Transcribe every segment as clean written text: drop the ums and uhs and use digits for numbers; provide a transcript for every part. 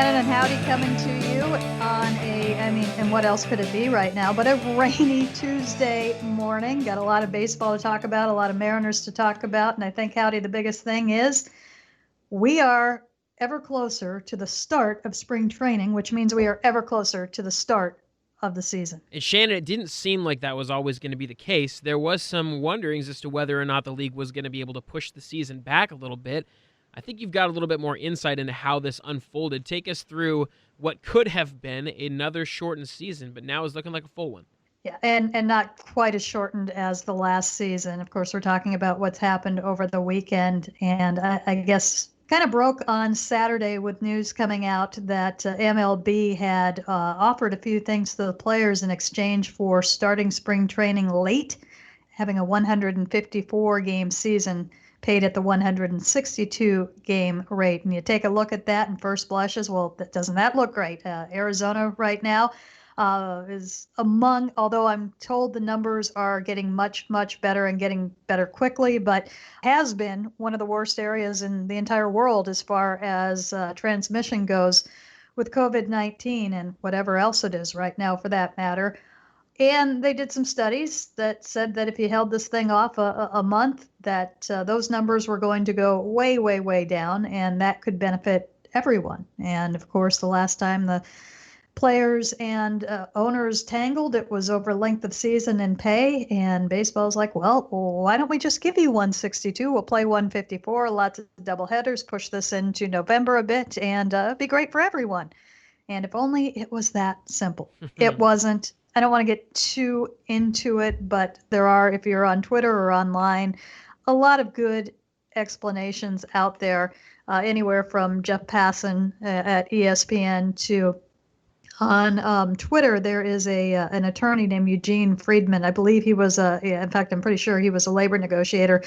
Shannon Howdy coming to you on and what else could it be right now but a rainy Tuesday morning. Got a lot of baseball to talk about, a lot of Mariners to talk about, and I think, Howdy, the biggest thing is we are ever closer to the start of spring training, which means we are ever closer to the start of the season. And Shannon, it didn't seem like that was always going to be the case. There was some wonderings as to whether or not the league was going to be able to push the season back a little bit. I think you've got a little bit more insight into how this unfolded. Take us through what could have been another shortened season, but now is looking like a full one. Yeah, and not quite as shortened as the last season. Of course, we're talking about what's happened over the weekend, and I guess kind of broke on Saturday with news coming out that MLB had offered a few things to the players in exchange for starting spring training late, having a 154-game season paid at the 162-game rate. And you take a look at that and first blushes, well, doesn't that look great? Arizona right now is among, although I'm told the numbers are getting much, much better and getting better quickly, but has been one of the worst areas in the entire world as far as transmission goes with COVID-19 and whatever else it is right now for that matter. And they did some studies that said that if you held this thing off a month, that those numbers were going to go way, way, way down, and that could benefit everyone. And of course, the last time the players and owners tangled, it was over length of season and pay. And baseball's like, well, why don't we just give you 162? We'll play 154, lots of doubleheaders, push this into November a bit, and it'd be great for everyone. And if only it was that simple. It wasn't. I don't want to get too into it, but there are, if you're on Twitter or online, a lot of good explanations out there, anywhere from Jeff Passan at ESPN to on Twitter. There is an attorney named Eugene Friedman. I believe he was in fact, I'm pretty sure he was a labor negotiator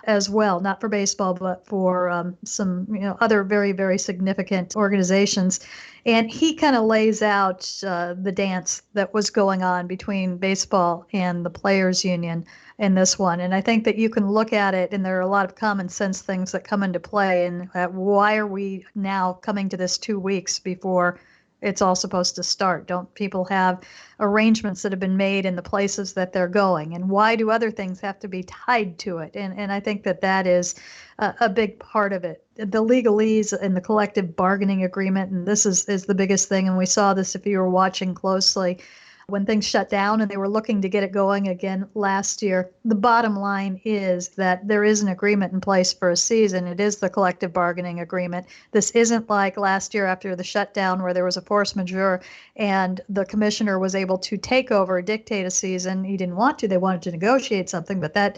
as well, not for baseball, but for some other very, very significant organizations. And he kind of lays out the dance that was going on between baseball and the players union in this one. And I think that you can look at it, and there are a lot of common sense things that come into play. And why are we now coming to this 2 weeks before it's all supposed to start? Don't people have arrangements that have been made in the places that they're going? And why do other things have to be tied to it? And I think that is a big part of it. The legalese and the collective bargaining agreement, and this is the biggest thing. And we saw this if you were watching closely when things shut down and they were looking to get it going again last year. The bottom line is that there is an agreement in place for a season. It is the collective bargaining agreement. This isn't like last year after the shutdown where there was a force majeure and the commissioner was able to take over, dictate a season. He didn't want to. They wanted to negotiate something, but that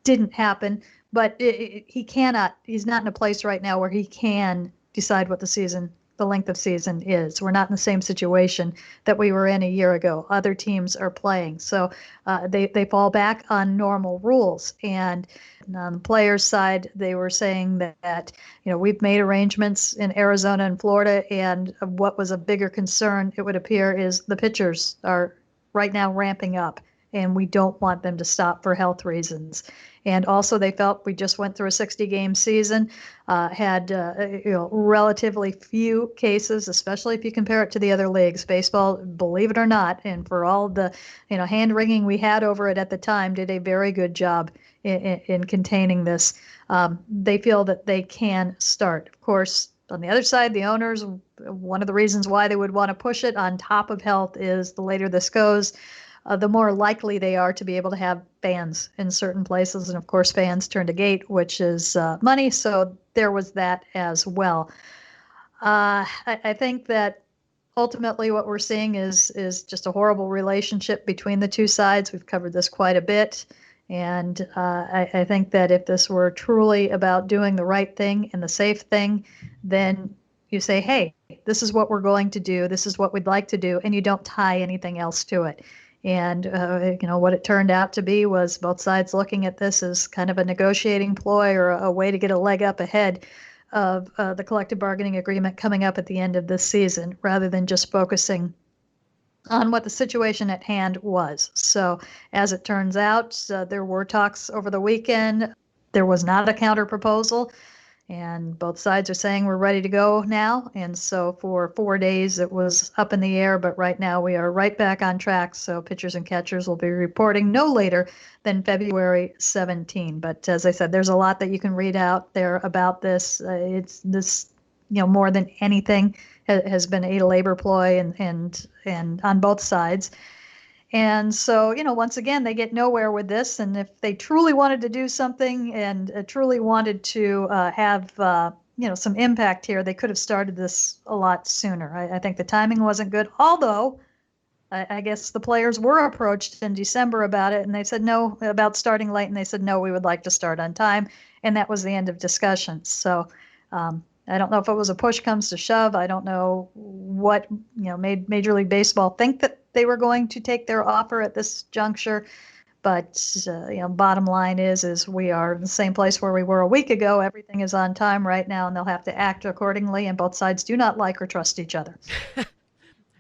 didn't happen. But he cannot, he's not in a place right now where he can decide what the length of season is. We're not in the same situation that we were in a year ago. Other teams are playing. So they fall back on normal rules. And on the players' side, they were saying that we've made arrangements in Arizona and Florida, and what was a bigger concern, it would appear, is the pitchers are right now ramping up, and we don't want them to stop for health reasons. And also they felt we just went through a 60-game season, had relatively few cases, especially if you compare it to the other leagues. Baseball, believe it or not, and for all the hand-wringing we had over it at the time, did a very good job in containing this. They feel that they can start. Of course, on the other side, the owners, one of the reasons why they would want to push it on top of health is the later this goes, the more likely they are to be able to have fans in certain places. And of course, fans turn to gate, which is money. So there was that as well. I think that ultimately what we're seeing is just a horrible relationship between the two sides. We've covered this quite a bit. And I think that if this were truly about doing the right thing and the safe thing, then you say, hey, this is what we're going to do. This is what we'd like to do. And you don't tie anything else to it. And, what it turned out to be was both sides looking at this as kind of a negotiating ploy or a way to get a leg up ahead of the collective bargaining agreement coming up at the end of this season, rather than just focusing on what the situation at hand was. So as it turns out, there were talks over the weekend. There was not a counter proposal. And both sides are saying we're ready to go now. And so for 4 days, it was up in the air. But right now, we are right back on track. So pitchers and catchers will be reporting no later than February 17. But as I said, there's a lot that you can read out there about this. It's this, more than anything has been a labor ploy and on both sides. And so, once again, they get nowhere with this. And if they truly wanted to do something and truly wanted to have, some impact here, they could have started this a lot sooner. I think the timing wasn't good, although I guess the players were approached in December about it, and they said no, about starting late, and they said, no, we would like to start on time. And that was the end of discussions. So I don't know if it was a push comes to shove. I don't know what, made Major League Baseball think that they were going to take their offer at this juncture. But, bottom line is we are in the same place where we were a week ago. Everything is on time right now, and they'll have to act accordingly. And both sides do not like or trust each other.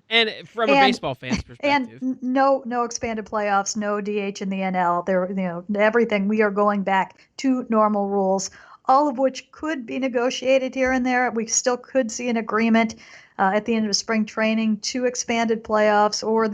And from a baseball fan's perspective. And no expanded playoffs, no DH in the NL. There, everything. We are going back to normal rules, all of which could be negotiated here and there. We still could see an agreement at the end of spring training to expanded playoffs, or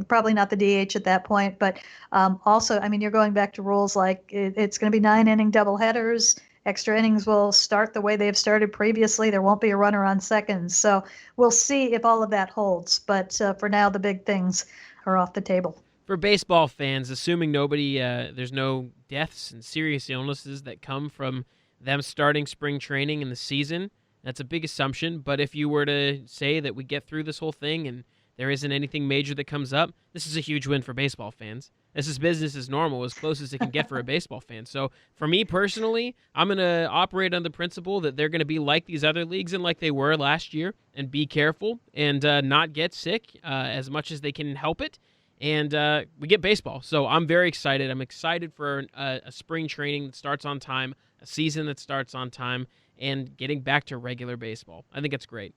probably not the DH at that point. But also, you're going back to rules like it's going to be 9-inning doubleheaders. Extra innings will start the way they've started previously. There won't be a runner on second. So we'll see if all of that holds. But for now, the big things are off the table. For baseball fans, assuming there's no deaths and serious illnesses that come from them starting spring training in the season, that's a big assumption. But if you were to say that we get through this whole thing and there isn't anything major that comes up, this is a huge win for baseball fans. This is business as normal, as close as it can get for a baseball fan. So for me personally, I'm going to operate on the principle that they're going to be like these other leagues and like they were last year, and be careful and not get sick as much as they can help it. And we get baseball. So I'm very excited. I'm excited for a spring training that starts on time, a season that starts on time, and getting back to regular baseball. I think it's great.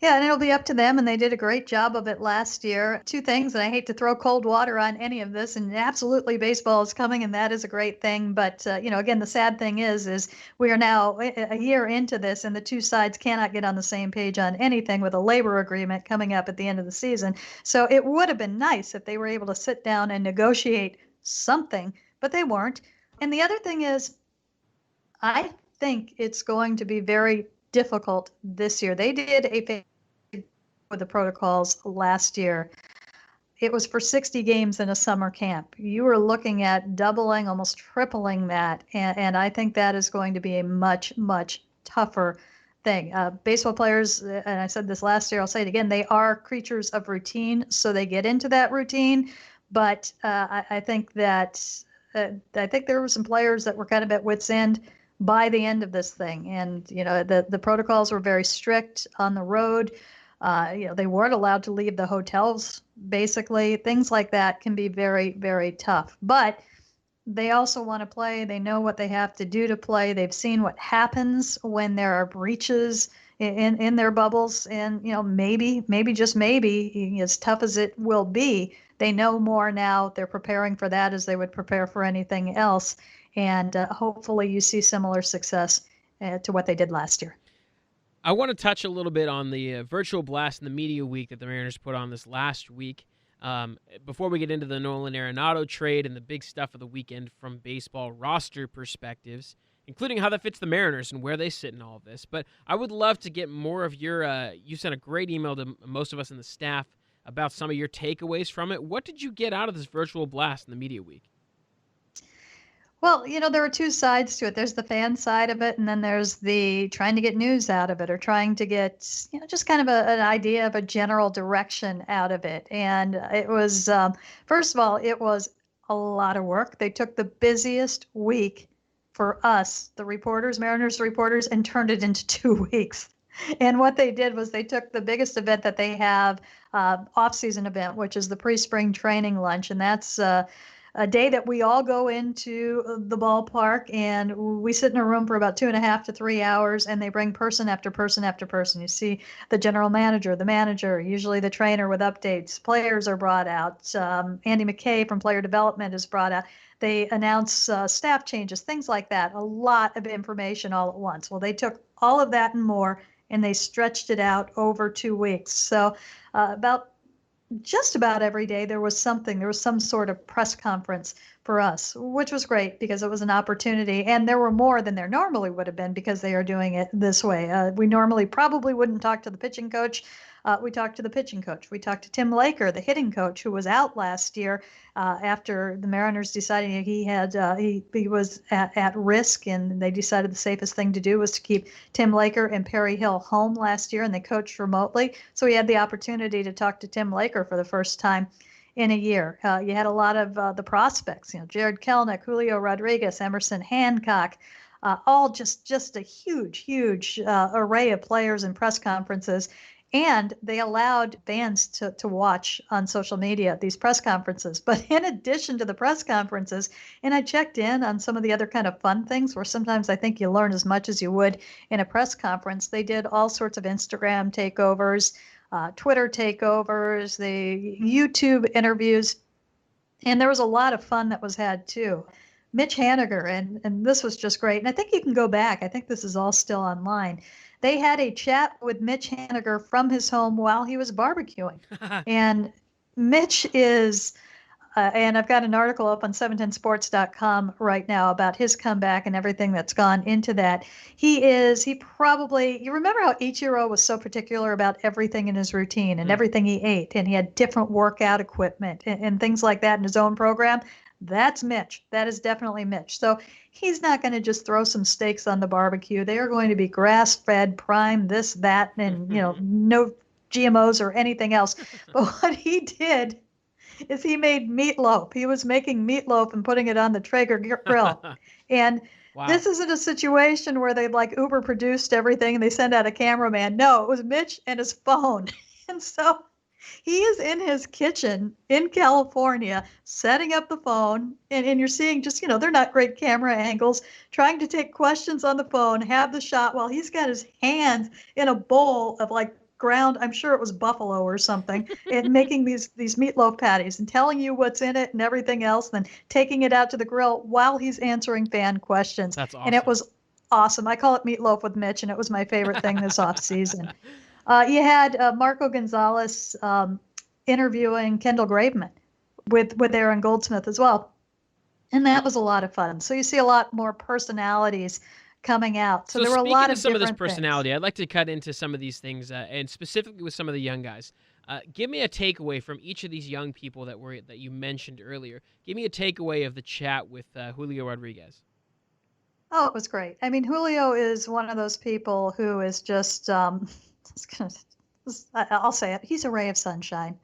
Yeah, and it'll be up to them, and they did a great job of it last year. Two things, and I hate to throw cold water on any of this, and absolutely baseball is coming, and that is a great thing. But, again, the sad thing is we are now a year into this, and the two sides cannot get on the same page on anything with a labor agreement coming up at the end of the season. So it would have been nice if they were able to sit down and negotiate something, but they weren't. And the other thing is, I think it's going to be very difficult this year. They did a with the protocols last year. It was for 60 games in a summer camp. You were looking at doubling, almost tripling that. And I think that is going to be a much, much tougher thing. Baseball players, and I said this last year, I'll say it again, they are creatures of routine, so they get into that routine. But I think that there were some players that were kind of at wit's end by the end of this thing. And, the protocols were very strict on the road. They weren't allowed to leave the hotels, basically. Things like that can be very, very tough. But they also want to play. They know what they have to do to play. They've seen what happens when there are breaches in their bubbles. And, maybe, just maybe, as tough as it will be, they know more now. They're preparing for that as they would prepare for anything else. And hopefully you see similar success to what they did last year. I want to touch a little bit on the virtual blast and the media week that the Mariners put on this last week. Before we get into the Nolan Arenado trade and the big stuff of the weekend from baseball roster perspectives, including how that fits the Mariners and where they sit in all of this. But I would love to get more of your you sent a great email to most of us in the staff about some of your takeaways from it. What did you get out of this virtual blast in the media week? Well, there are two sides to it. There's the fan side of it, and then there's the trying to get news out of it, or trying to get, just kind of an idea of a general direction out of it. And it was, first of all, it was a lot of work. They took the busiest week for us, the reporters, Mariners reporters, and turned it into 2 weeks. And what they did was they took the biggest event that they have, off-season event, which is the pre-spring training lunch, and that's a day that we all go into the ballpark and we sit in a room for about 2.5 to 3 hours, and they bring person after person after person. You see the general manager, the manager, usually the trainer with updates. Players are brought out. Andy McKay from player development is brought out. They announce staff changes, things like that. A lot of information all at once. Well, they took all of that and more, and they stretched it out over 2 weeks. So about just about every day there was some sort of press conference for us, which was great because it was an opportunity, and there were more than there normally would have been because they are doing it this way. We normally probably wouldn't talk to the pitching coach. We talked to the pitching coach. We talked to Tim Laker, the hitting coach, who was out last year after the Mariners decided he was at risk, and they decided the safest thing to do was to keep Tim Laker and Perry Hill home last year, and they coached remotely. So we had the opportunity to talk to Tim Laker for the first time in a year. You had a lot of the prospects, Jarred Kelenic, Julio Rodriguez, Emerson Hancock, all just a huge array of players and press conferences. And they allowed fans to watch on social media these press conferences. But in addition to the press conferences, and I checked in on some of the other kind of fun things where sometimes I think you learn as much as you would in a press conference, they did all sorts of Instagram takeovers, Twitter takeovers, the YouTube interviews. And there was a lot of fun that was had too. Mitch Haniger, and this was just great. And I think you can go back. I think this is all still online. They had a chat with Mitch Haniger from his home while he was barbecuing. And Mitch is, and I've got an article up on 710sports.com right now about his comeback and everything that's gone into that. You remember how Ichiro was so particular about everything in his routine and everything he ate, and he had different workout equipment and things like that in his own program? That's Mitch. That is definitely Mitch. So he's not going to just throw some steaks on the barbecue. They are going to be grass-fed, prime, this, that, and no GMOs or anything else. But what he did is he made meatloaf. He was making meatloaf and putting it on the Traeger grill. And wow. This isn't a situation where they Uber produced everything and they send out a cameraman. No, it was Mitch and his phone. And so he is in his kitchen in California setting up the phone, and you're seeing just, they're not great camera angles, trying to take questions on the phone, have the shot while he's got his hands in a bowl of ground, I'm sure it was buffalo or something, and making these meatloaf patties and telling you what's in it and everything else, then taking it out to the grill while he's answering fan questions. That's awesome. And it was awesome. I call it Meatloaf with Mitch, and it was my favorite thing this off season. You had Marco Gonzalez interviewing Kendall Graveman with Aaron Goldsmith as well. And that was a lot of fun. So you see a lot more personalities coming out. So there were a lot of some of this different personality, things. I'd like to cut into some of these things, and specifically with some of the young guys. Give me a takeaway from each of these young people that you mentioned earlier. Give me a takeaway of the chat with Julio Rodriguez. Oh, it was great. I mean, Julio is one of those people who is just I'll say it. He's a ray of sunshine.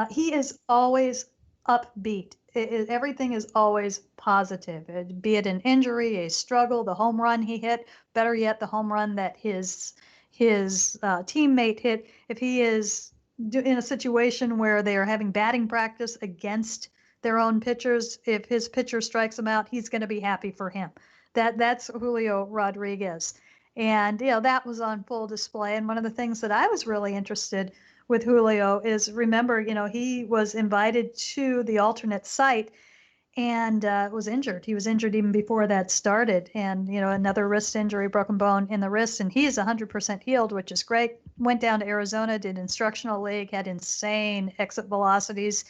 He is always upbeat. Everything is always positive, be it an injury, a struggle, the home run he hit, better yet, the home run that his teammate hit. If he is in a situation where they are having batting practice against their own pitchers, if his pitcher strikes him out, he's going to be happy for him. That's Julio Rodriguez. And, that was on full display. And one of the things that I was really interested with Julio is, remember, he was invited to the alternate site and was injured. He was injured even before that started. And, another wrist injury, broken bone in the wrist. And he's 100% healed, which is great. Went down to Arizona, did instructional league, had insane exit velocities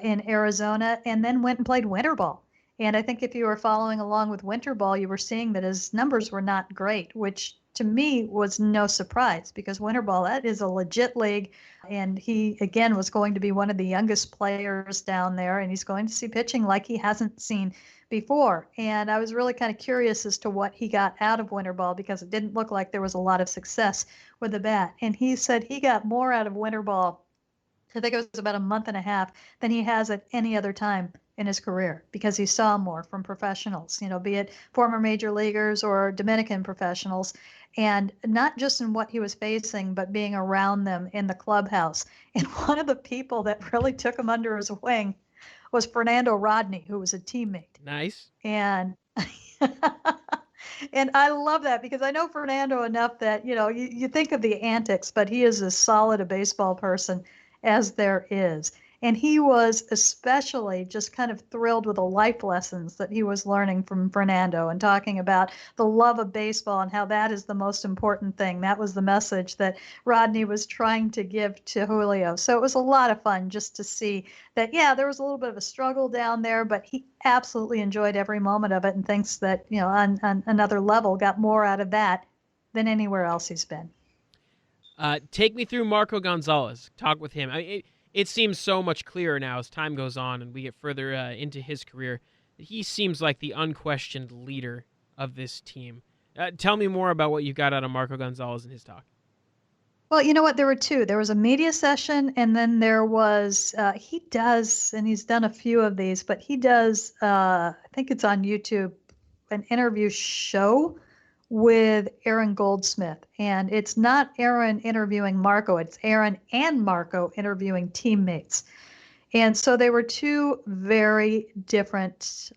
in Arizona, and then went and played winter ball. And I think if you were following along with winter ball, you were seeing that his numbers were not great, which to me was no surprise because winter ball, that is a legit league. And he, again, was going to be one of the youngest players down there, and he's going to see pitching like he hasn't seen before. And I was really kind of curious as to what he got out of winter ball because it didn't look like there was a lot of success with the bat. And he said he got more out of winter ball, I think it was about a month and a half, than he has at any other time in his career because he saw more from professionals, be it former major leaguers or Dominican professionals, and not just in what he was facing, but being around them in the clubhouse. And one of the people that really took him under his wing was Fernando Rodney, who was a teammate. Nice. And and I love that because I know Fernando enough that, you think of the antics, but he is as solid a baseball person as there is. And he was especially just kind of thrilled with the life lessons that he was learning from Fernando and talking about the love of baseball and how that is the most important thing. That was the message that Rodney was trying to give to Julio. So it was a lot of fun just to see that, yeah, there was a little bit of a struggle down there, but he absolutely enjoyed every moment of it and thinks that, on another level, got more out of that than anywhere else he's been. Take me through Marco Gonzalez. Talk with him. It seems so much clearer now as time goes on and we get further into his career. He seems like the unquestioned leader of this team. Tell me more about what you got out of Marco Gonzalez in his talk. Well, you know what? There were two. There was a media session, and then there was, he does, and he's done a few of these, but he does, I think it's on YouTube, an interview show with Aaron Goldsmith. And it's not Aaron interviewing Marco, it's Aaron and Marco interviewing teammates. And so they were two very different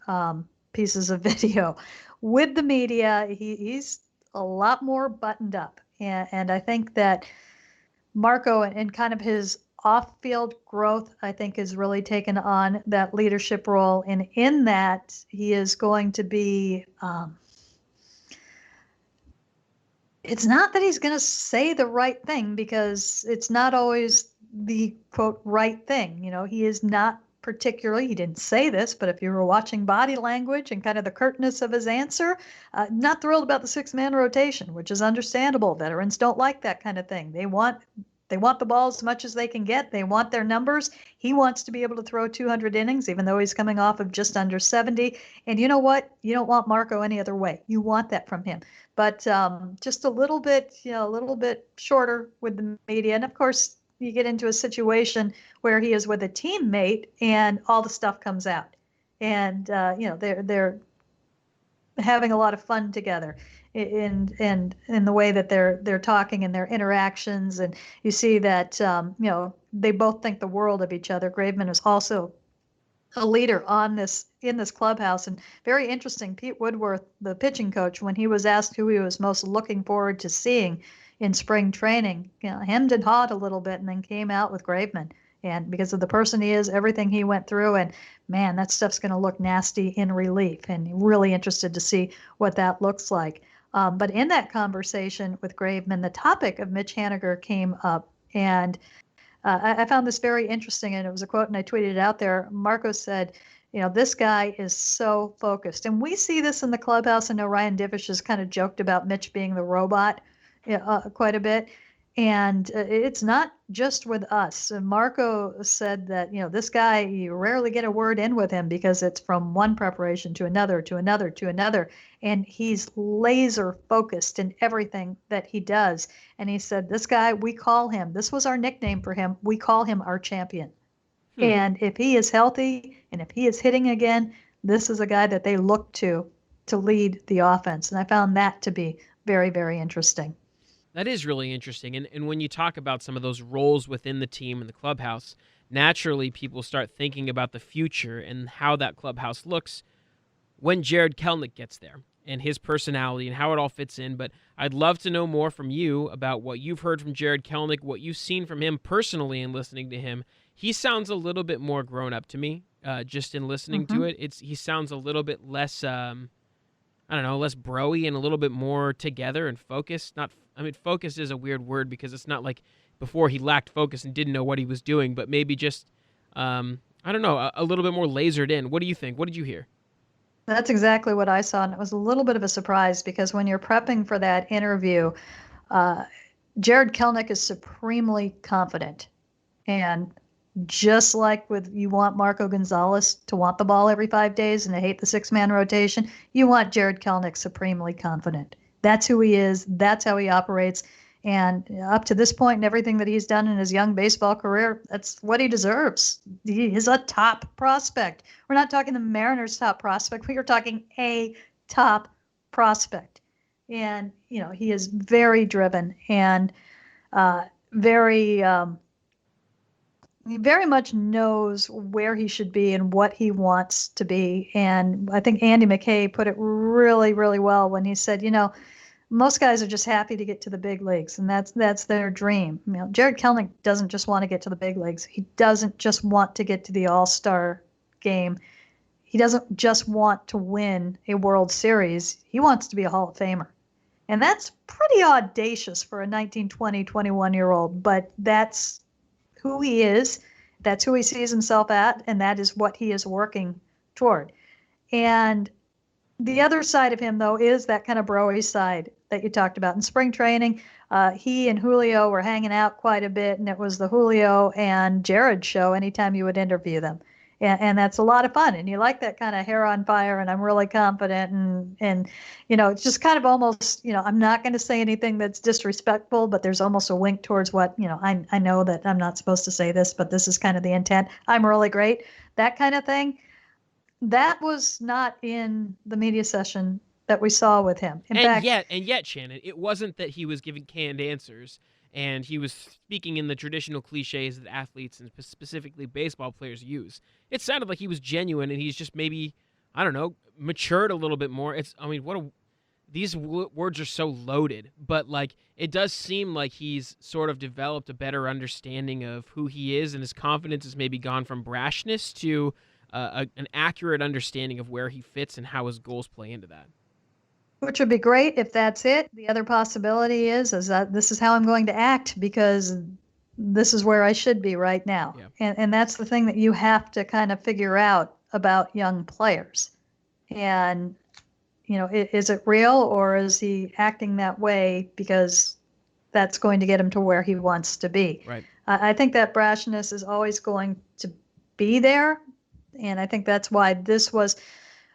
pieces of video. With the media, he's a lot more buttoned up. And I think that Marco and kind of his off-field growth, I think, has really taken on that leadership role. And in that, he is going to be, it's not that he's going to say the right thing because it's not always the, quote, right thing. He is not particularly, he didn't say this, but if you were watching body language and kind of the curtness of his answer, not thrilled about the six-man rotation, which is understandable. Veterans don't like that kind of thing. They want the ball as much as they can get. They want their numbers. He wants to be able to throw 200 innings, even though he's coming off of just under 70. And you know what? You don't want Marco any other way. You want that from him. But just a little bit shorter with the media. And of course, you get into a situation where he is with a teammate and all the stuff comes out. And, they're having a lot of fun together in the way that they're talking and their interactions. And you see that, they both think the world of each other. Graveman is also a leader in this clubhouse. And very interesting, Pete Woodworth, the pitching coach, when he was asked who he was most looking forward to seeing in spring training, hemmed and hawed a little bit and then came out with Graveman. And because of the person he is, everything he went through, and man, that stuff's going to look nasty in relief. And really interested to see what that looks like. But in that conversation with Graveman, the topic of Mitch Haniger came up. And I found this very interesting, and it was a quote, and I tweeted it out there. Marco said, this guy is so focused. And we see this in the clubhouse. I know Ryan Divish has kind of joked about Mitch being the robot quite a bit. And it's not just with us. Marco said that, this guy, you rarely get a word in with him because it's from one preparation to another, to another, to another. And he's laser focused in everything that he does. And he said, this guy, we call him, this was our nickname for him, we call him our champion. And if he is healthy and if he is hitting again, this is a guy that they look to lead the offense. And I found that to be very, very interesting. That is really interesting. And when you talk about some of those roles within the team and the clubhouse, naturally people start thinking about the future and how that clubhouse looks when Jarred Kelenic gets there and his personality and how it all fits in. But I'd love to know more from you about what you've heard from Jarred Kelenic, what you've seen from him personally and listening to him. He sounds a little bit more grown up to me, just in listening to it. He sounds a little bit less, less bro-y and a little bit more together and focused. Focused is a weird word because it's not like before he lacked focus and didn't know what he was doing, but maybe just, a little bit more lasered in. What do you think? What did you hear? That's exactly what I saw, and it was a little bit of a surprise because when you're prepping for that interview, Jarred Kelenic is supremely confident. And just like you want Marco Gonzalez to want the ball every 5 days and to hate the six-man rotation, you want Jarred Kelenic supremely confident. That's who he is. That's how he operates. And up to this point and everything that he's done in his young baseball career, that's what he deserves. He is a top prospect. We're not talking the Mariners' top prospect. We are talking a top prospect. And, he is very driven and very he very much knows where he should be and what he wants to be. And I think Andy McKay put it really, really well when he said, most guys are just happy to get to the big leagues, and that's their dream. Jarred Kelenic doesn't just want to get to the big leagues. He doesn't just want to get to the All-Star game. He doesn't just want to win a World Series. He wants to be a Hall of Famer. And that's pretty audacious for a 19, 20, 21-year-old, but that's who he is. That's who he sees himself at, and that is what he is working toward. And the other side of him, though, is that kind of bro-y side that you talked about. In spring training, he and Julio were hanging out quite a bit, and it was the Julio and Jarred show anytime you would interview them. And that's a lot of fun. And you like that kind of hair on fire, and I'm really confident. And it's just kind of almost, I'm not going to say anything that's disrespectful, but there's almost a wink towards what, I know that I'm not supposed to say this, but this is kind of the intent. I'm really great. That kind of thing. That was not in the media session that we saw with him. And yet, Shannon, it wasn't that he was giving canned answers and he was speaking in the traditional cliches that athletes and specifically baseball players use. It sounded like he was genuine and he's just maybe, I don't know, matured a little bit more. These words are so loaded, but it does seem like he's sort of developed a better understanding of who he is, and his confidence has maybe gone from brashness to an accurate understanding of where he fits and how his goals play into that. Which would be great if that's it. The other possibility is that this is how I'm going to act because this is where I should be right now. Yeah. And that's the thing that you have to kind of figure out about young players. And, is it real or is he acting that way because that's going to get him to where he wants to be? Right. I think that brashness is always going to be there. And I think that's why this was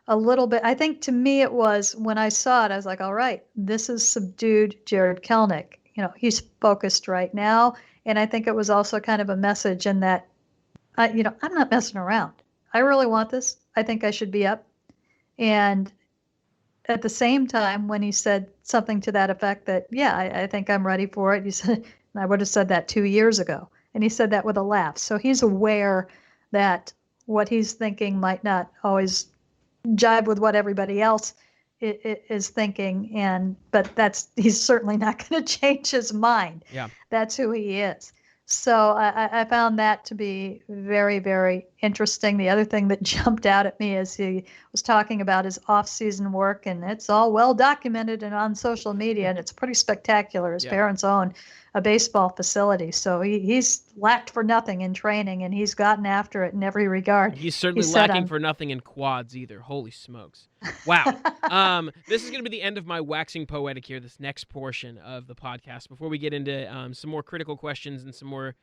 a little bit, I think to me it was, when I saw it, I was like, all right, this is subdued Jarred Kelenic. He's focused right now. And I think it was also kind of a message in that, I'm not messing around. I really want this. I think I should be up. And at the same time, when he said something to that effect that, I think I'm ready for it. He said, I would have said that 2 years ago. And he said that with a laugh. So he's aware that what he's thinking might not always jive with what everybody else is thinking, but he's certainly not going to change his mind. Yeah, that's who he is. So I found that to be very, very interesting. The other thing that jumped out at me is he was talking about his off-season work, and it's all well documented and on social media, and it's pretty spectacular. His parents own a baseball facility, so he's lacked for nothing in training, and he's gotten after it in every regard. He's certainly lacking for nothing in quads either. Holy smokes. Wow. This is going to be the end of my waxing poetic here, this next portion of the podcast, before we get into some more critical questions and some more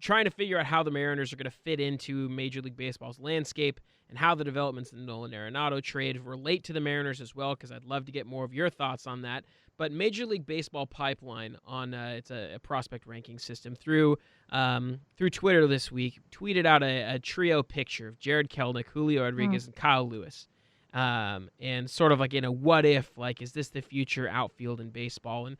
trying to figure out how the Mariners are going to fit into Major League Baseball's landscape and how the developments in the Nolan Arenado trade relate to the Mariners as well, because I'd love to get more of your thoughts on that. But Major League Baseball Pipeline, on it's a prospect ranking system, through Twitter this week, tweeted out a trio picture of Jarred Kelenic, Julio Rodriguez, and Kyle Lewis. And sort of like in a what if, is this the future outfield in baseball? And,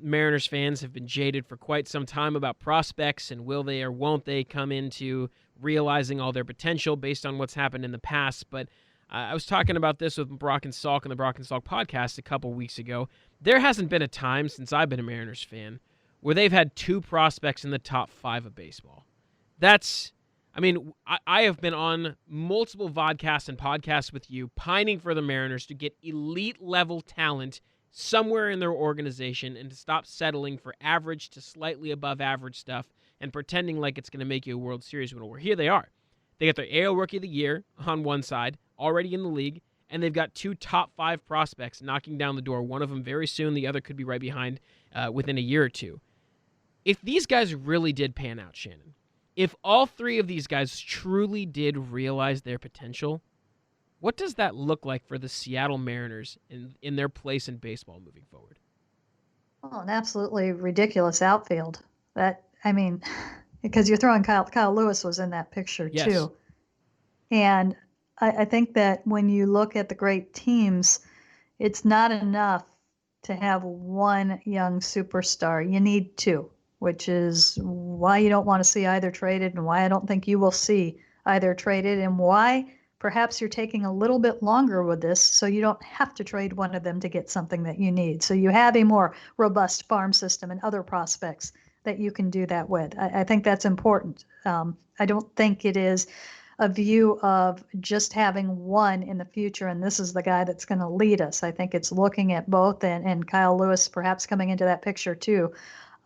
Mariners fans have been jaded for quite some time about prospects and will they or won't they come into realizing all their potential based on what's happened in the past. But I was talking about this with Brock and Salk on the Brock and Salk podcast a couple weeks ago. There hasn't been a time since I've been a Mariners fan where they've had two prospects in the top 5 of baseball. I have been on multiple vodcasts and podcasts with you pining for the Mariners to get elite-level talent somewhere in their organization and to stop settling for average to slightly above average stuff and pretending like it's going to make you a World Series winner. Well, here they are. They got their AL Rookie of the Year on one side, already in the league, and they've got 2 top 5 prospects knocking down the door. One of them very soon. The other could be right behind within a year or two. If these guys really did pan out, Shannon, if all 3 of these guys truly did realize their potential, what does that look like for the Seattle Mariners in their place in baseball moving forward? Oh, an absolutely ridiculous outfield. Because you're throwing Kyle Lewis was in that picture too. And I think that when you look at the great teams, it's not enough to have one young superstar. You need 2. which is why you don't want to see either traded and why I don't think you will see either traded, and why perhaps you're taking a little bit longer with this so you don't have to trade one of them to get something that you need. So you have a more robust farm system and other prospects that you can do that with. I think that's important. I don't think it is a view of just having one in the future, and this is the guy that's going to lead us. I think it's looking at both, and Kyle Lewis perhaps coming into that picture too.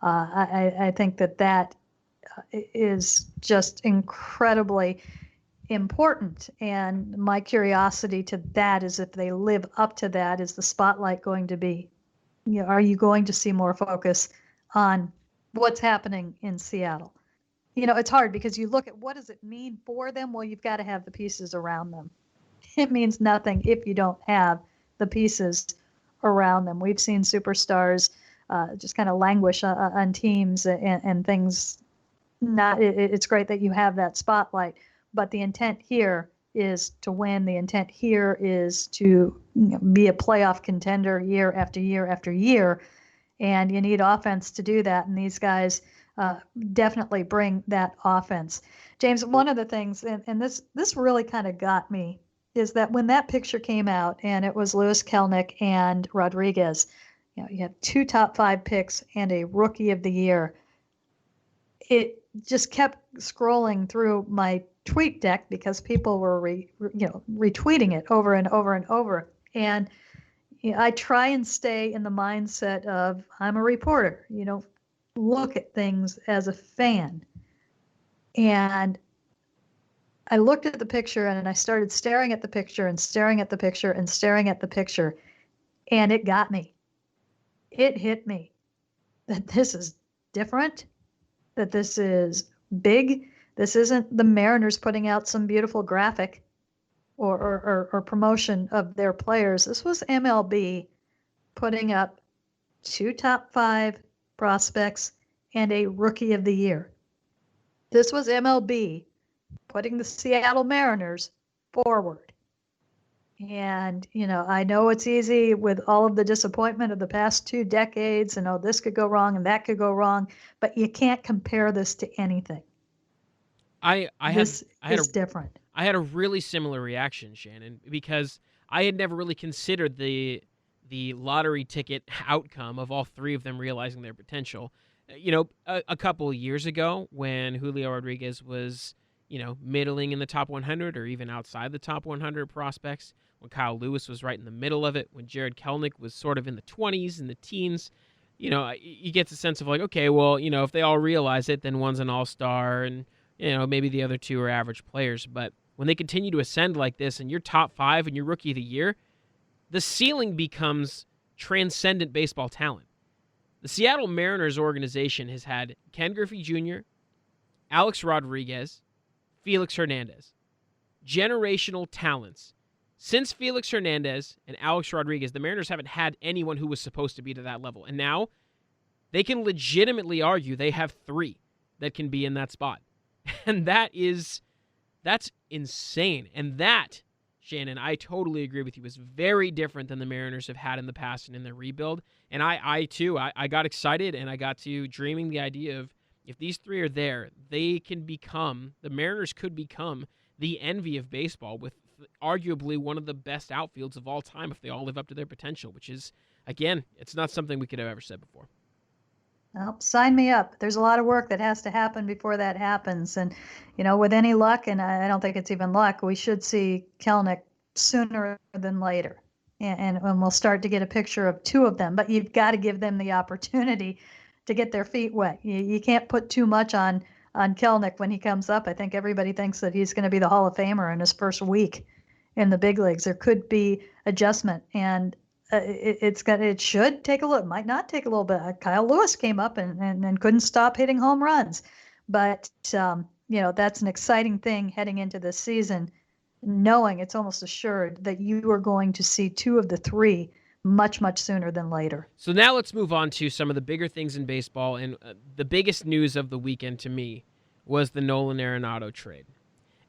I think that is just incredibly important, and my curiosity to that is if they live up to that, is the spotlight going to be, are you going to see more focus on what's happening in Seattle? It's hard because you look at what does it mean for them? Well, you've got to have the pieces around them. It means nothing if you don't have the pieces around them. We've seen superstars just kind of languish on teams and things. It's great that you have that spotlight, but the intent here is to win. The intent here is to be a playoff contender year after year after year, and you need offense to do that. And these guys definitely bring that offense. James, one of the things, and this really kind of got me, is that when that picture came out and it was Jarred Kelenic and Rodriguez, you have 2 top 5 picks and a rookie of the year. It just kept scrolling through my tweet deck because people were retweeting it over and over and over. And I try and stay in the mindset of I'm a reporter. Look at things as a fan. And I looked at the picture and I started staring at the picture and staring at the picture and staring at the picture, and it got me. It hit me that this is different, that this is big. This isn't the Mariners putting out some beautiful graphic or promotion of their players. This was MLB putting up 2 top 5 prospects and a rookie of the year. This was MLB putting the Seattle Mariners forward. And, I know it's easy with all of the disappointment of the past 2 decades and, this could go wrong and that could go wrong, but you can't compare this to anything. This is different. I had a really similar reaction, Shannon, because I had never really considered the lottery ticket outcome of all 3 of them realizing their potential. A couple of years ago when Julio Rodriguez was, middling in the top 100 or even outside the top 100 prospects, when Kyle Lewis was right in the middle of it, when Jarred Kelenic was sort of in the 20s and the teens, you get the sense of like, okay, well, if they all realize it, then one's an all-star and, maybe the other 2 are average players. But when they continue to ascend like this and you're top 5 and you're rookie of the year, the ceiling becomes transcendent baseball talent. The Seattle Mariners organization has had Ken Griffey Jr., Alex Rodriguez, Felix Hernandez. Generational talents. Since Felix Hernandez and Alex Rodriguez, the Mariners haven't had anyone who was supposed to be to that level. And now they can legitimately argue they have 3 that can be in that spot. And that's insane. And that, Shannon, I totally agree with you, is very different than the Mariners have had in the past and in their rebuild. And I too, I got excited and I got to dreaming the idea of if these 3 are there, the Mariners could become the envy of baseball with arguably one of the best outfields of all time if they all live up to their potential, which is, again, it's not something we could have ever said before. Well, sign me up. There's a lot of work that has to happen before that happens. And, with any luck, and I don't think it's even luck, we should see Kelenic sooner than later. And we'll start to get a picture of 2 of them. But you've got to give them the opportunity to get their feet wet. You can't put too much on Kelenic when he comes up. I think everybody thinks that he's going to be the Hall of Famer in his first week in the big leagues. There could be adjustment, and it should take a little. It might not take a little bit. Kyle Lewis came up and couldn't stop hitting home runs, but that's an exciting thing heading into this season, knowing it's almost assured that you are going to see 2 of the 3 much, much sooner than later. So now let's move on to some of the bigger things in baseball, and the biggest news of the weekend to me was the Nolan Arenado trade.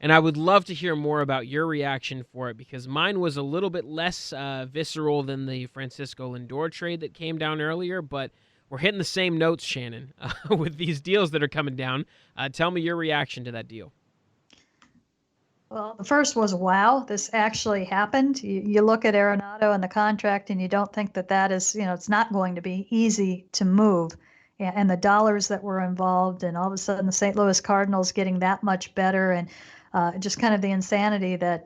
And I would love to hear more about your reaction for it, because mine was a little bit less visceral than the Francisco Lindor trade that came down earlier. But we're hitting the same notes, Shannon, with these deals that are coming down. Tell me your reaction to that deal. Well, the first was, wow, this actually happened. You look at Arenado and the contract, and you don't think that is, it's not going to be easy to move. And the dollars that were involved, and all of a sudden the St. Louis Cardinals getting that much better, and just kind of the insanity that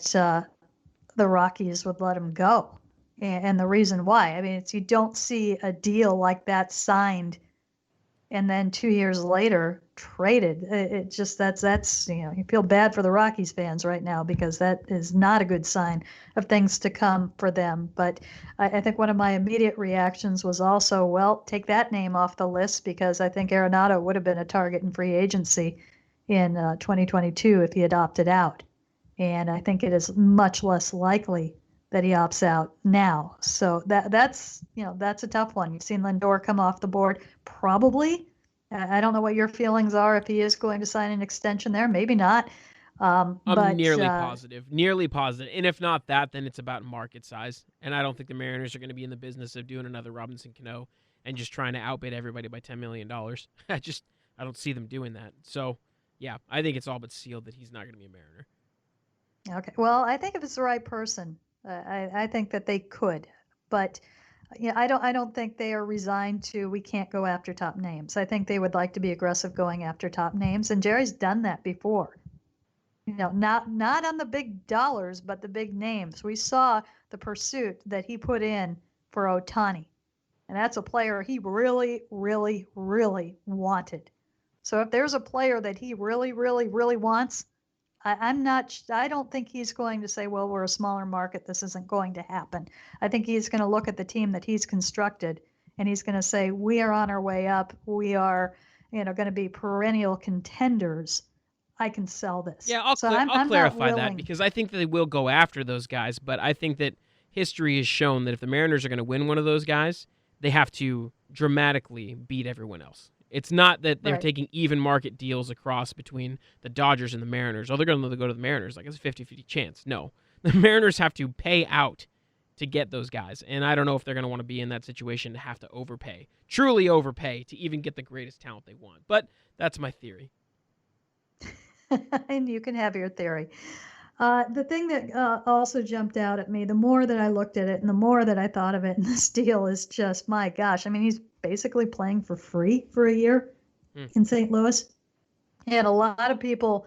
the Rockies would let him go. And the reason why, I mean, it's you don't see a deal like that signed and then 2 years later traded. It just that's you feel bad for the Rockies fans right now, because that is not a good sign of things to come for them. But I think one of my immediate reactions was also, well, take that name off the list, because I think Arenado would have been a target in free agency in 2022 if he had opted out. And I think it is much less likely that he opts out now. So that's a tough one. You've seen Lindor come off the board. Probably. I don't know what your feelings are if he is going to sign an extension there. Maybe not. I'm nearly positive. And if not that, then it's about market size. And I don't think the Mariners are going to be in the business of doing another Robinson Cano and just trying to outbid everybody by $10 million. I don't see them doing that. So, yeah, I think it's all but sealed that he's not going to be a Mariner. Okay. Well, I think if it's the right person, I think that they could, but I don't think they are resigned to, we can't go after top names. I think they would like to be aggressive going after top names, and Jerry's done that before. Not on the big dollars, but the big names. We saw the pursuit that he put in for Ohtani, and that's a player he really, really, really wanted. So if there's a player that he really, really, really wants, I don't think he's going to say, well, we're a smaller market, this isn't going to happen. I think he's going to look at the team that he's constructed, and he's going to say, we are on our way up. We are, going to be perennial contenders. I can sell this. Yeah, I'll clarify that, because I think that they will go after those guys, but I think that history has shown that if the Mariners are going to win one of those guys, they have to dramatically beat everyone else. It's not that they're taking even market deals across between the Dodgers and the Mariners. Oh, they're going to go to the Mariners. Like, it's a 50-50 chance. No. The Mariners have to pay out to get those guys. And I don't know if they're going to want to be in that situation to have to overpay, truly overpay, to even get the greatest talent they want. But that's my theory. And you can have your theory. The thing that also jumped out at me, the more that I looked at it and the more that I thought of it, and this deal is just, my gosh. I mean, he's basically playing for free for a year in St. Louis. And a lot of people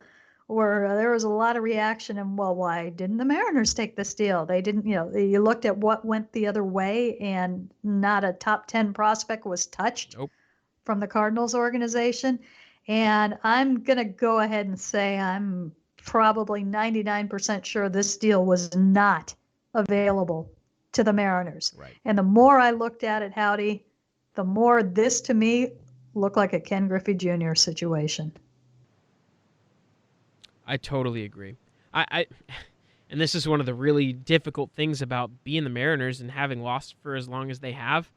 there was a lot of reaction, and, well, why didn't the Mariners take this deal? They didn't, you looked at what went the other way, and not a top 10 prospect was touched from the Cardinals organization. And I'm going to go ahead and say I'm probably 99% sure this deal was not available to the Mariners. Right. And the more I looked at it, Howdy, the more this to me looked like a Ken Griffey Jr. situation. I totally agree. And this is one of the really difficult things about being the Mariners and having lost for as long as they have.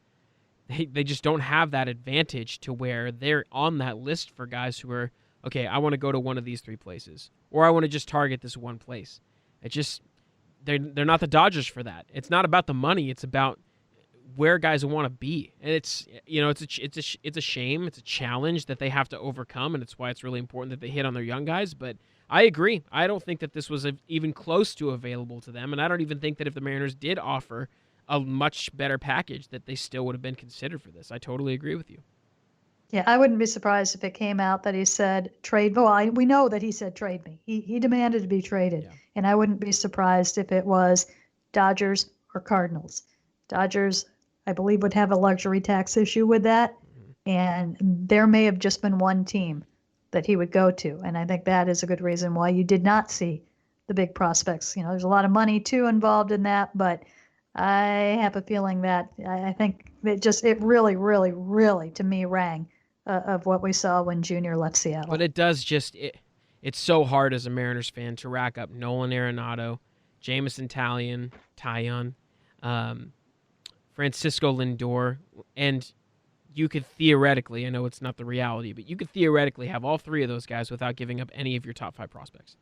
They just don't have that advantage to where they're on that list for guys who are, okay, I want to go to one of these three places, or I want to just target this one place. They're not the Dodgers for that. It's not about the money. It's about where guys want to be. And it's a shame. It's a challenge that they have to overcome, and it's why it's really important that they hit on their young guys. But I agree. I don't think that this was even close to available to them, and I don't even think that if the Mariners did offer a much better package that they still would have been considered for this. I totally agree with you. Yeah, I wouldn't be surprised if it came out that he said trade. Well, we know that he said trade me. He demanded to be traded. Yeah. And I wouldn't be surprised if it was Dodgers or Cardinals. Dodgers, I believe, would have a luxury tax issue with that. Mm-hmm. And there may have just been one team that he would go to. And I think that is a good reason why you did not see the big prospects. There's a lot of money, too, involved in that. But I have a feeling that I think it really, really, really, to me, rang of what we saw when Junior left Seattle. But it does it's so hard as a Mariners fan to rack up Nolan Arenado, Jameson Taillon, Francisco Lindor, and you could theoretically, I know it's not the reality, but you could theoretically have all three of those guys without giving up any of your top 5 prospects.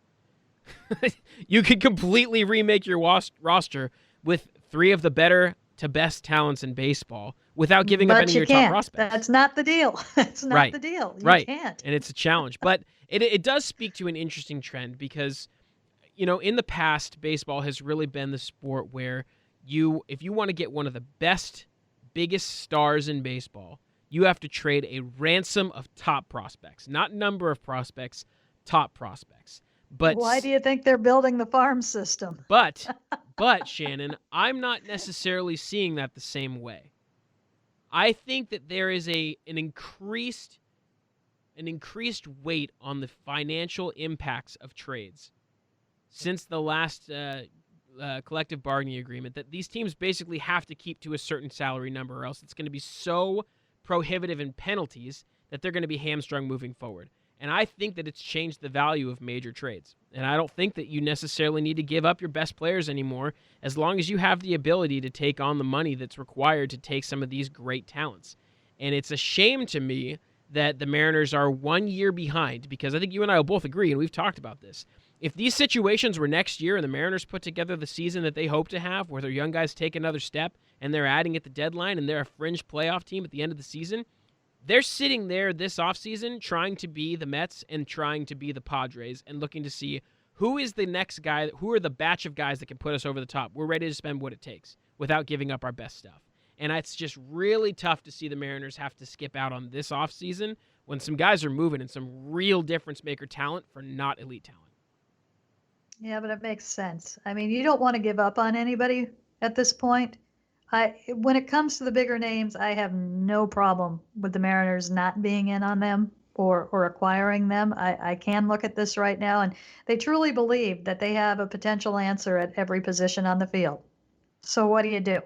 You could completely remake your roster with 3 of the better to best talents in baseball without giving up But any of you your top can't. prospects. That's not the deal. That's not Right. the deal. You Right. can't. And it's a challenge. But it does speak to an interesting trend because, in the past, baseball has really been the sport where if you want to get one of the best, biggest stars in baseball, you have to trade a ransom of top prospects, not number of prospects, top prospects. But why do you think they're building the farm system? But Shannon, I'm not necessarily seeing that the same way. I think that there is an increased weight on the financial impacts of trades since the last collective bargaining agreement, that these teams basically have to keep to a certain salary number, or else it's going to be so prohibitive in penalties that they're going to be hamstrung moving forward. And I think that it's changed the value of major trades. And I don't think that you necessarily need to give up your best players anymore, as long as you have the ability to take on the money that's required to take some of these great talents. And it's a shame to me that the Mariners are 1 year behind, because I think you and I will both agree, and we've talked about this. If these situations were next year and the Mariners put together the season that they hope to have, where their young guys take another step and they're adding at the deadline and they're a fringe playoff team at the end of the season, they're sitting there this offseason trying to be the Mets and trying to be the Padres and looking to see who is the next guy, who are the batch of guys that can put us over the top. We're ready to spend what it takes without giving up our best stuff. And it's just really tough to see the Mariners have to skip out on this offseason when some guys are moving and some real difference-maker talent for not elite talent. Yeah, but it makes sense. I mean, you don't want to give up on anybody at this point. When it comes to the bigger names, I have no problem with the Mariners not being in on them or acquiring them. I can look at this right now, and they truly believe that they have a potential answer at every position on the field. So what do you do?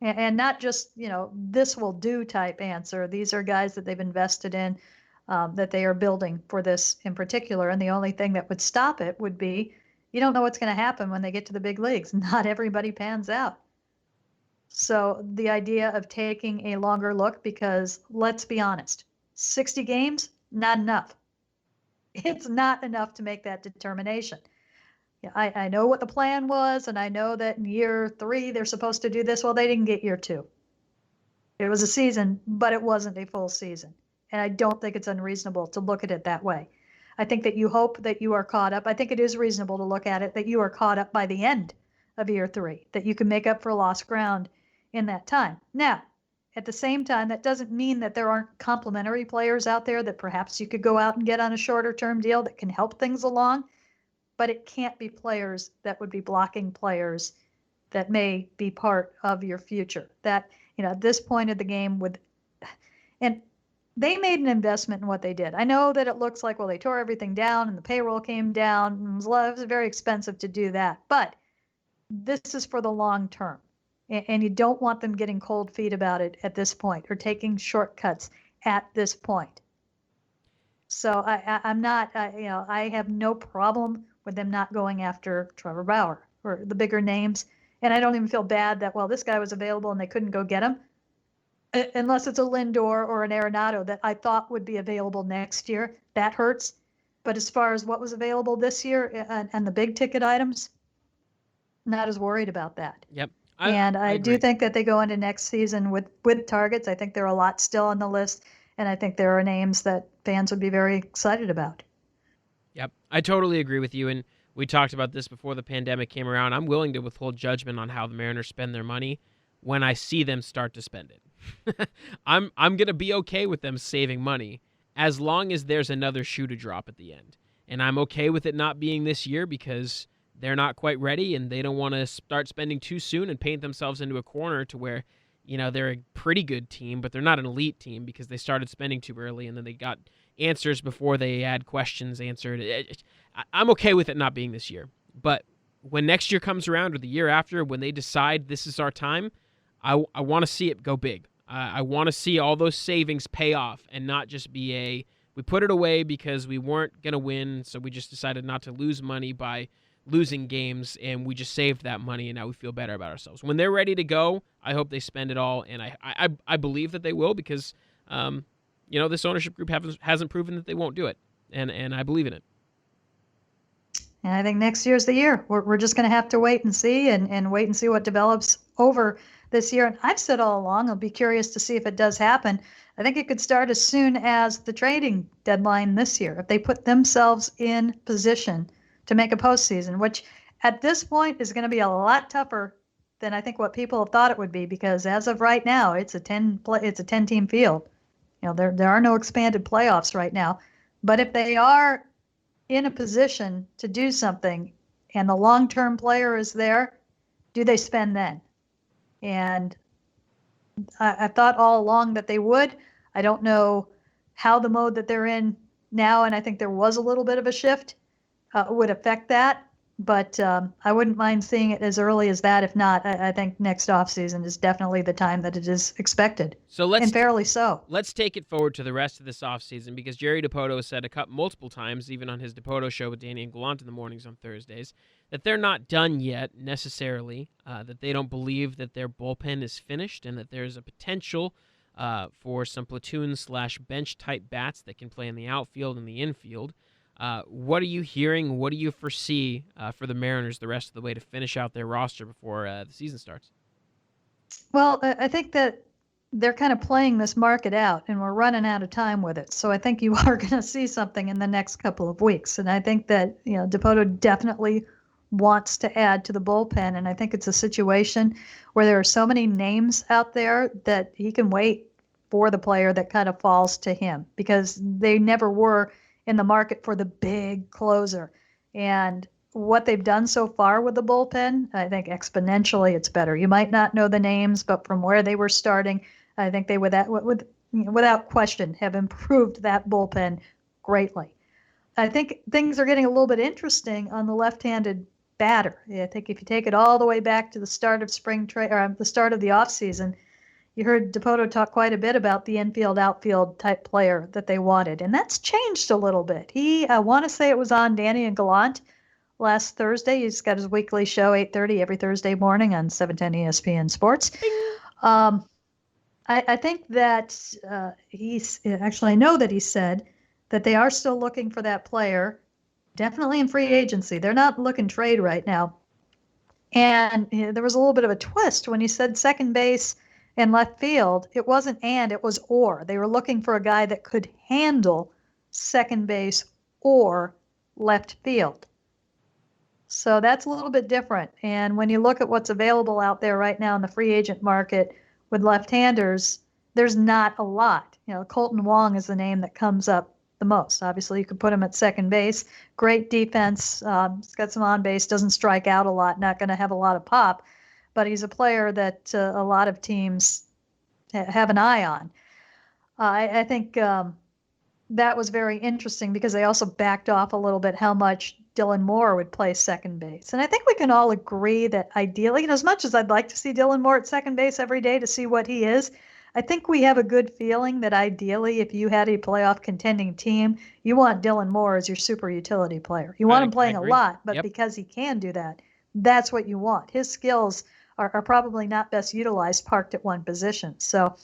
And not just, this will do type answer. These are guys that they've invested in, that they are building for this in particular. And the only thing that would stop it would be, you don't know what's going to happen when they get to the big leagues. Not everybody pans out. So the idea of taking a longer look, because let's be honest, 60 games, not enough. It's not enough to make that determination. Yeah, I know what the plan was, and I know that in year 3 they're supposed to do this. Well, they didn't get year 2. It was a season, but it wasn't a full season. And I don't think it's unreasonable to look at it that way. I think that you hope that you are caught up. I think it is reasonable to look at it that you are caught up by the end of year 3, that you can make up for lost ground in that time. Now, at the same time, that doesn't mean that there aren't complementary players out there that perhaps you could go out and get on a shorter term deal that can help things along, but it can't be players that would be blocking players that may be part of your future. That, at this point of the game and they made an investment in what they did. I know that it looks like, well, they tore everything down and the payroll came down. It was very expensive to do that, but this is for the long term. And you don't want them getting cold feet about it at this point or taking shortcuts at this point. So I'm not, I have no problem with them not going after Trevor Bauer or the bigger names. And I don't even feel bad that, well, this guy was available and they couldn't go get him. Unless it's a Lindor or an Arenado that I thought would be available next year. That hurts. But as far as what was available this year and the big ticket items, not as worried about that. Yep. I do think that they go into next season with targets. I think there are a lot still on the list, and I think there are names that fans would be very excited about. Yep. I totally agree with you, and we talked about this before the pandemic came around. I'm willing to withhold judgment on how the Mariners spend their money when I see them start to spend it. I'm going to be okay with them saving money as long as there's another shoe to drop at the end. And I'm okay with it not being this year because they're not quite ready and they don't want to start spending too soon and paint themselves into a corner to where, they're a pretty good team, but they're not an elite team because they started spending too early and then they got answers before they had questions answered. I'm okay with it not being this year. But when next year comes around or the year after, when they decide this is our time, I want to see it go big. I want to see all those savings pay off and not just be we put it away because we weren't going to win, so we just decided not to lose money by losing games, and we just saved that money, and now we feel better about ourselves. When they're ready to go, I hope they spend it all, and I believe that they will because, this ownership group hasn't proven that they won't do it, and I believe in it. And I think next year's the year. We're just going to have to wait and see and wait and see what develops over this year. And I've said all along, I'll be curious to see if it does happen. I think it could start as soon as the trading deadline this year, if they put themselves in position to make a postseason, which at this point is going to be a lot tougher than I think what people have thought it would be, because as of right now, it's a 10-team field. There are no expanded playoffs right now. But if they are in a position to do something and the long-term player is there, do they spend then? And I thought all along that they would. I don't know how the mode that they're in now, and I think there was a little bit of a shift, would affect that. But I wouldn't mind seeing it as early as that. If not, I think next offseason is definitely the time that it is expected, and fairly so. Let's take it forward to the rest of this offseason, because Jerry Dipoto has said multiple times, even on his Dipoto show with Danny and Gallant in the mornings on Thursdays, that they're not done yet necessarily, that they don't believe that their bullpen is finished, and that there's a potential for some platoon/bench-type bats that can play in the outfield and the infield. What are you hearing? What do you foresee for the Mariners the rest of the way to finish out their roster before the season starts? Well, I think that they're kind of playing this market out, and we're running out of time with it. So I think you are going to see something in the next couple of weeks. And I think that, Dipoto definitely wants to add to the bullpen. And I think it's a situation where there are so many names out there that he can wait for the player that kind of falls to him, because they never were in the market for the big closer. And what they've done so far with the bullpen, I think exponentially it's better. You might not know the names, but from where they were starting, I think they without question have improved that bullpen greatly. I think things are getting a little bit interesting on the left-handed batter. I think if you take it all the way back to the start of the start of the offseason, you heard Dipoto talk quite a bit about the infield-outfield type player that they wanted, and that's changed a little bit. I want to say it was on Danny and Gallant last Thursday. He's got his weekly show, 8:30 every Thursday morning on 710 ESPN Sports. I think that I know that he said that they are still looking for that player, definitely in free agency. They're not looking trade right now. And there was a little bit of a twist when he said second base and left field. It wasn't and, it was or. They were looking for a guy that could handle second base or left field. So that's a little bit different. And when you look at what's available out there right now in the free agent market with left-handers, there's not a lot. Colton Wong is the name that comes up the most. Obviously, you could put him at second base. Great defense. He's got some on base, doesn't strike out a lot, not going to have a lot of pop, but he's a player that a lot of teams have an eye on. I think that was very interesting, because they also backed off a little bit how much Dylan Moore would play second base. And I think we can all agree that ideally, as much as I'd like to see Dylan Moore at second base every day to see what he is, I think we have a good feeling that ideally, if you had a playoff contending team, you want Dylan Moore as your super utility player. You want him playing a lot, but because he can do that, that's what you want. His skills are probably not best utilized parked at one position. So,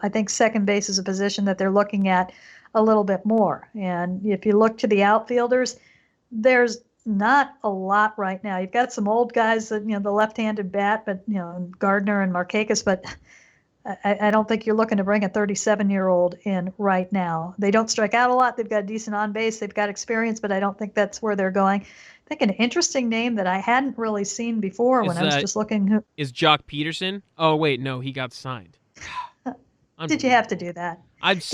I think second base is a position that they're looking at a little bit more. And if you look to the outfielders, there's not a lot right now. You've got some old guys that, the left-handed bat, but, Gardner and Markakis, but I don't think you're looking to bring a 37-year-old in right now. They don't strike out a lot. They've got decent on base. They've got experience, but I don't think that's where they're going. I think an interesting name that I hadn't really seen before when I was just looking. Is Jock Peterson? Oh, wait, no, he got signed. Did you have to do that? I was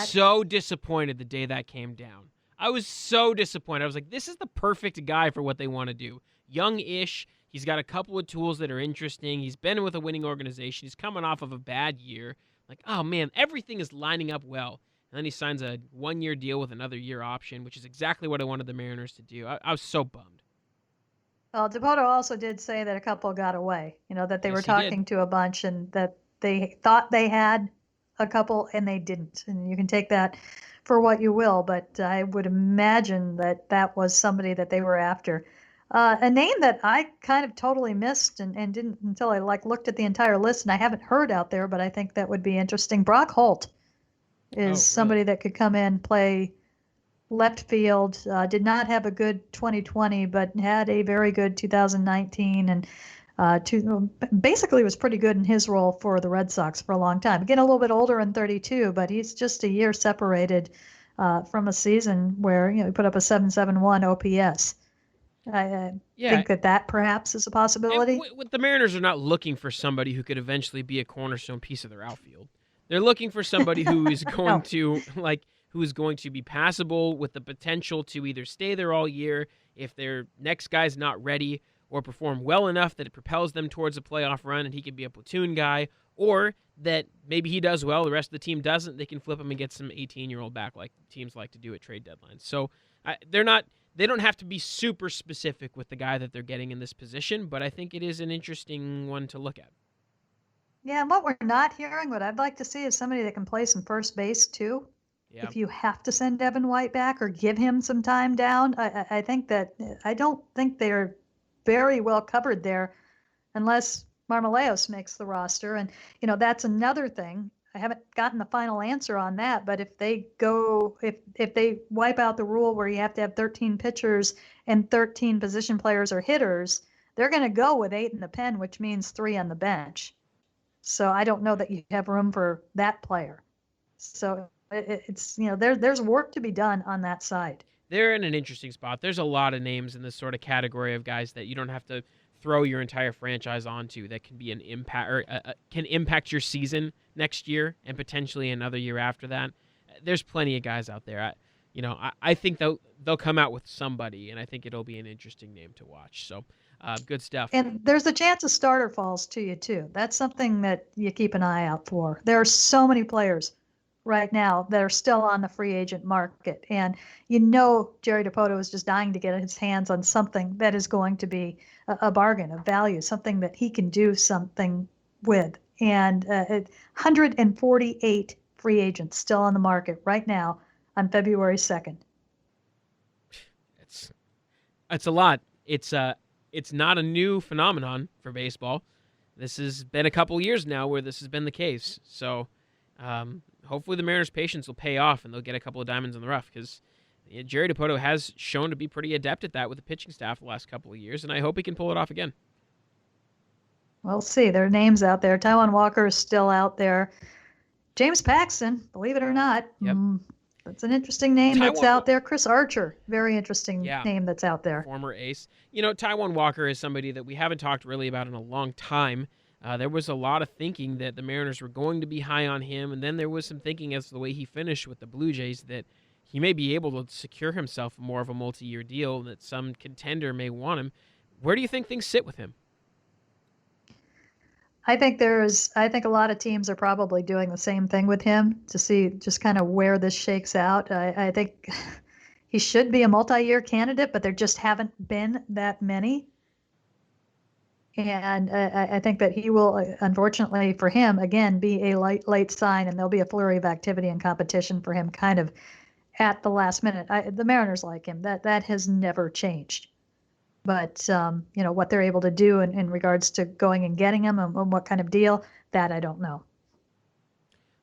so disappointed the day that came down. I was so disappointed. I was like, this is the perfect guy for what they want to do. Young-ish. He's got a couple of tools that are interesting. He's been with a winning organization. He's coming off of a bad year. Like, oh, man, everything is lining up well. And then he signs a one-year deal with another year option, which is exactly what I wanted the Mariners to do. I was so bummed. Well, Dipoto also did say that a couple got away, that they were talking to a bunch and that they thought they had a couple and they didn't. And you can take that for what you will, but I would imagine that that was somebody that they were after. A name that I kind of totally missed and didn't until I looked at the entire list, and I haven't heard out there, but I think that would be interesting. Brock Holt is somebody that could come in, play left field, did not have a good 2020, but had a very good 2019. And basically was pretty good in his role for the Red Sox for a long time. Again, a little bit older in 32, but he's just a year separated from a season where he put up a 7.71 OPS. I think that perhaps is a possibility. What the Mariners are not looking for somebody who could eventually be a cornerstone piece of their outfield. They're looking for somebody who is going to be passable with the potential to either stay there all year if their next guy's not ready, or perform well enough that it propels them towards a playoff run and he can be a platoon guy, or that maybe he does well, the rest of the team doesn't, they can flip him and get some 18-year-old back like teams like to do at trade deadlines. So they don't have to be super specific with the guy that they're getting in this position, but I think it is an interesting one to look at. Yeah, and what we're not hearing, what I'd like to see is somebody that can play some first base too. Yeah. If you have to send Devin White back or give him some time down, I don't think they're very well covered there unless Marmoleos makes the roster. And, that's another thing. I haven't gotten the final answer on that, but if they wipe out the rule where you have to have 13 pitchers and 13 position players or hitters, they're going to go with 8 in the pen, which means 3 on the bench. So I don't know that you have room for that player. So it's, there's work to be done on that side. They're in an interesting spot. There's a lot of names in this sort of category of guys that you don't have to throw your entire franchise onto that can be an impact or can impact your season next year and potentially another year after that. There's plenty of guys out there. I think they'll come out with somebody, and I think it'll be an interesting name to watch. So good stuff. And there's a chance a starter falls to you too. That's something that you keep an eye out for. There are so many players right now that are still on the free agent market. And Jerry Dipoto is just dying to get his hands on something that is going to be a bargain, a value, something that he can do something with. And 148 free agents still on the market right now on February 2nd. It's a lot. It's not a new phenomenon for baseball. This has been a couple years now where this has been the case. So hopefully the Mariners' patience will pay off and they'll get a couple of diamonds in the rough, because Jerry Dipoto has shown to be pretty adept at that with the pitching staff the last couple of years, and I hope he can pull it off again. We'll see. There are names out there. Tywin Walker is still out there. James Paxton, believe it or not. Yep. That's an interesting name that's out there. Chris Archer, very interesting name that's out there. Former ace. Tywin Walker is somebody that we haven't talked really about in a long time. There was a lot of thinking that the Mariners were going to be high on him, and then there was some thinking as to the way he finished with the Blue Jays that he may be able to secure himself more of a multi-year deal, that some contender may want him. Where do you think things sit with him? I think a lot of teams are probably doing the same thing with him to see just kind of where this shakes out. I think he should be a multi-year candidate, but there just haven't been that many. And I think that he will, unfortunately for him, again, be a late sign, and there'll be a flurry of activity and competition for him kind of at the last minute. The Mariners like him. That has never changed. But, what they're able to do in regards to going and getting him and what kind of deal, that I don't know.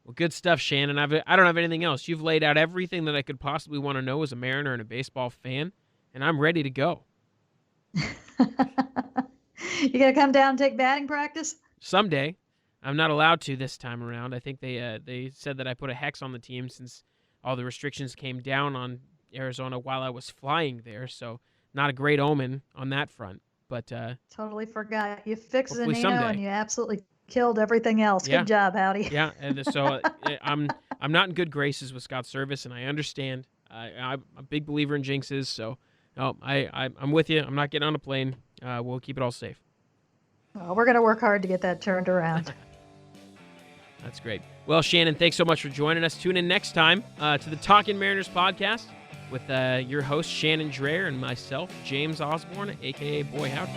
Well, good stuff, Shannon. I don't have anything else. You've laid out everything that I could possibly want to know as a Mariner and a baseball fan, and I'm ready to go. You going to come down and take batting practice? Someday. I'm not allowed to this time around. I think they said that I put a hex on the team since all the restrictions came down on Arizona while I was flying there, so not a great omen on that front. But totally forgot. You fixed Zanino someday. And you absolutely killed everything else. Yeah. Good job, Howdy. Yeah, and so I'm not in good graces with Scott Service, and I understand. I'm a big believer in jinxes, so no, I'm with you. I'm not getting on a plane. We'll keep it all safe. Well, we're going to work hard to get that turned around. That's great. Well, Shannon, thanks so much for joining us. Tune in next time to the Talkin' Mariners podcast with your host, Shannon Drayer, and myself, James Osborn, a.k.a. Boy Howdy.